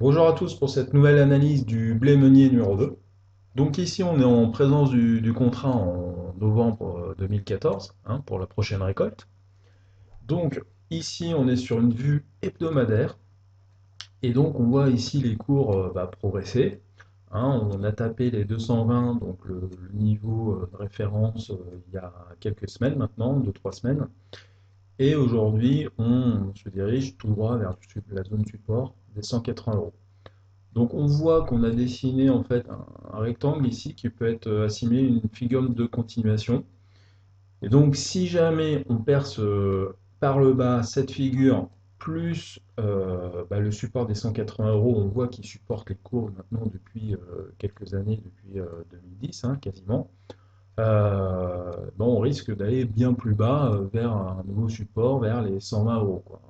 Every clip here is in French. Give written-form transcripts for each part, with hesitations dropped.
Bonjour à tous pour cette nouvelle analyse du blé meunier numéro 2. Donc ici on est en présence du contrat en novembre 2014 pour la prochaine récolte. Donc ici on est sur une vue hebdomadaire et donc on voit ici les cours progresser. On a tapé les 220, donc le niveau de référence il y a quelques semaines maintenant, 2-3 semaines. Et aujourd'hui on se dirige tout droit vers la zone support des 180 euros. Donc on voit qu'on a dessiné en fait un rectangle ici qui peut être assimilé à une figure de continuation. Et donc si jamais on perce par le bas cette figure plus le support des 180 euros, on voit qu'il supporte les cours maintenant depuis quelques années, depuis 2010 quasiment. On risque d'aller bien plus bas vers un nouveau support, vers les 120 euros, quoi.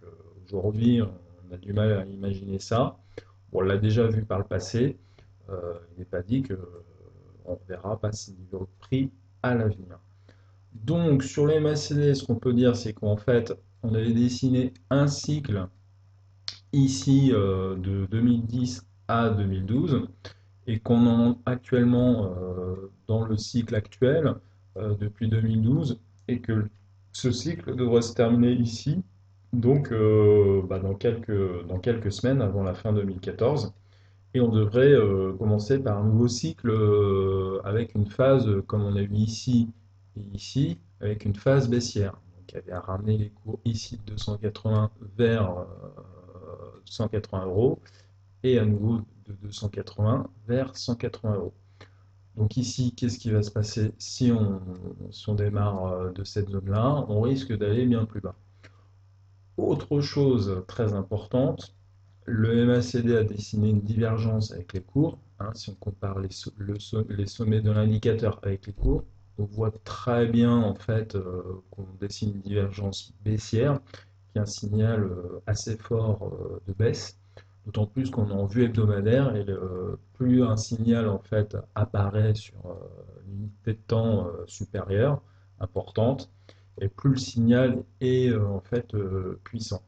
Donc aujourd'hui on a du mal à imaginer ça. On l'a déjà vu par le passé. Il n'est pas dit qu'on ne verra pas ces niveaux de prix à l'avenir. Donc sur les MACD, ce qu'on peut dire, c'est qu'en fait, on avait dessiné un cycle ici de 2010 à 2012 et qu'on est actuellement dans le cycle actuel depuis 2012 et que ce cycle devrait se terminer ici, donc dans quelques semaines avant la fin 2014. Et on devrait commencer par un nouveau cycle avec une phase, comme on a eu ici et ici, avec une phase baissière. Donc, qui avait ramené les cours ici de 280 vers 180 euros et à nouveau de 280 vers 180 euros. Donc ici, qu'est-ce qui va se passer si on démarre de cette zone-là? On risque d'aller bien plus bas. Autre chose très importante, le MACD a dessiné une divergence avec les cours. Si on compare les sommets de l'indicateur avec les cours, on voit très bien en fait qu'on dessine une divergence baissière, qui est un signal assez fort de baisse. D'autant plus qu'on est en vue hebdomadaire et plus un signal en fait apparaît sur une unité de temps supérieure, importante, et plus le signal est en fait puissant.